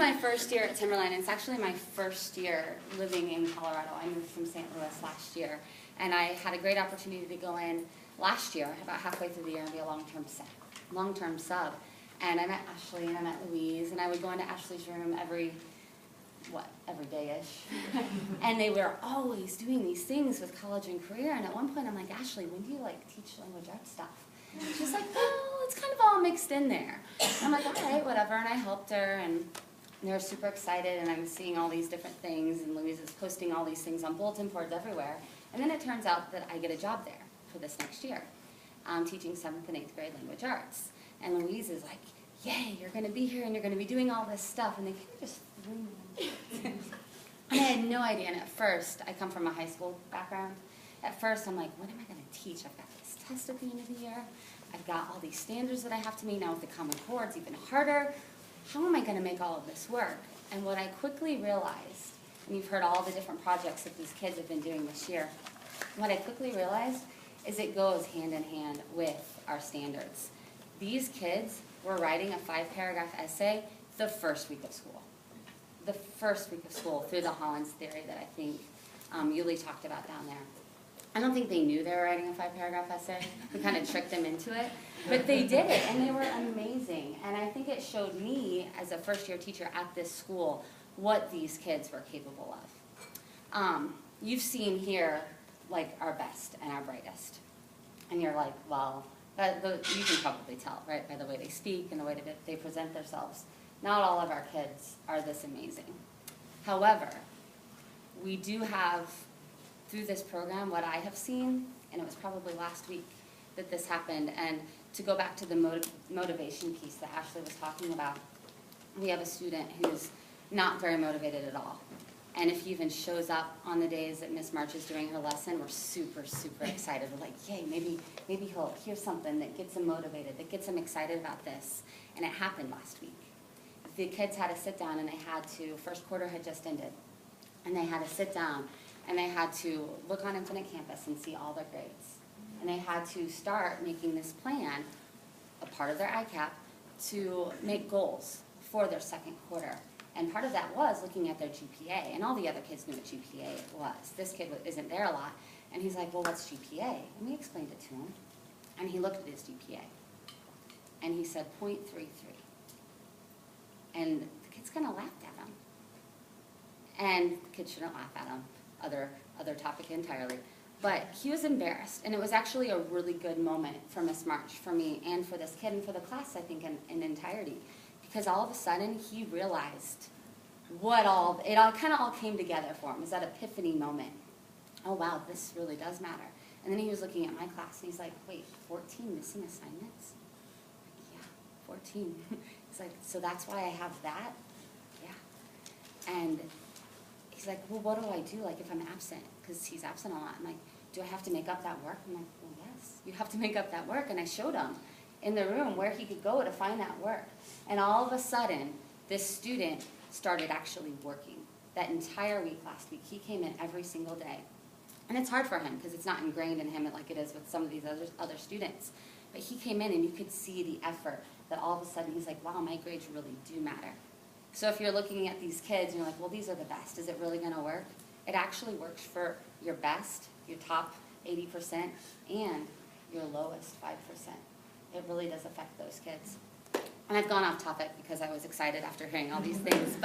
my first year at Timberline. It's actually my first year living in Colorado. I moved from St. Louis last year, and I had a great opportunity to go in last year, about halfway through the year, and be a long-term sub. And I met Ashley and I met Louise, and I would go into Ashley's room every day-ish. And they were always doing these things with college and career. And at one point, I'm like, Ashley, when do you teach language arts stuff? She's like, well, it's kind of all mixed in there. And I'm like, all right, whatever. And I helped her, and they were super excited, and I was seeing all these different things, and Louise is posting all these things on bulletin boards everywhere. And then it turns out that I get a job there for this next year, teaching 7th and 8th grade language arts. And Louise is like, yay, you're going to be here, and you're going to be doing all this stuff. And they kind of just threw me in. And I had no idea. And at first, I come from a high school background. At first, I'm like, what am I going to teach? I've got this test at the end of the year. I've got all these standards that I have to meet. Now with the Common Core, it's even harder. How am I going to make all of this work? And what I quickly realized, and you've heard all the different projects that these kids have been doing this year, what I quickly realized is it goes hand in hand with our standards. These kids were writing a 5-paragraph essay the first week of school. The first week of school, through the Hollins theory that I think Yuli talked about down there. I don't think they knew they were writing a 5-paragraph essay. We kind of tricked them into it. But they did it, and they were amazing. And I think it showed me, as a first-year teacher at this school, what these kids were capable of. You've seen here, our best and our brightest. And you're like, well, you can probably tell, right, by the way they speak and the way that they present themselves. Not all of our kids are this amazing. However, we do have, through this program, what I have seen, and it was probably last week that this happened, and to go back to the motivation piece that Ashley was talking about, we have a student who's not very motivated at all. And if he even shows up on the days that Miss March is doing her lesson, we're super, super excited. We're like, yay, maybe he'll hear something that gets him motivated, that gets him excited about this. And it happened last week. The kids had to sit down, and they had to, first quarter had just ended, and they had to sit down, and they had to look on Infinite Campus and see all their grades. And they had to start making this plan, a part of their ICAP, to make goals for their second quarter. And part of that was looking at their GPA, and all the other kids knew what GPA was. This kid isn't there a lot, and he's like, well, what's GPA? And we explained it to him, and he looked at his GPA, and he said 0.33. And the kids kind of laughed at him. And the kids shouldn't laugh at him, other topic entirely. But he was embarrassed, and it was actually a really good moment for Miss March, for me, and for this kid, and for the class, I think, in entirety. Because all of a sudden, he realized it kind of all came together for him. It was that epiphany moment. Oh, wow, this really does matter. And then he was looking at my class, and he's like, wait, 14 missing assignments? Yeah, 14. He's like, so that's why I have that? Yeah. And he's like, well, what do I do, if I'm absent? Because he's absent a lot. I'm like, do I have to make up that work? I'm like, well, yes, you have to make up that work. And I showed him in the room where he could go to find that work. And all of a sudden, this student started actually working. That entire week last week, he came in every single day. And it's hard for him because it's not ingrained in him like it is with some of these other students. But he came in, and you could see the effort that all of a sudden he's like, wow, my grades really do matter. So if you're looking at these kids and you're like, well, these are the best, is it really going to work? It actually works for your best, your top 80%, and your lowest 5%. It really does affect those kids. And I've gone off topic because I was excited after hearing all these things. But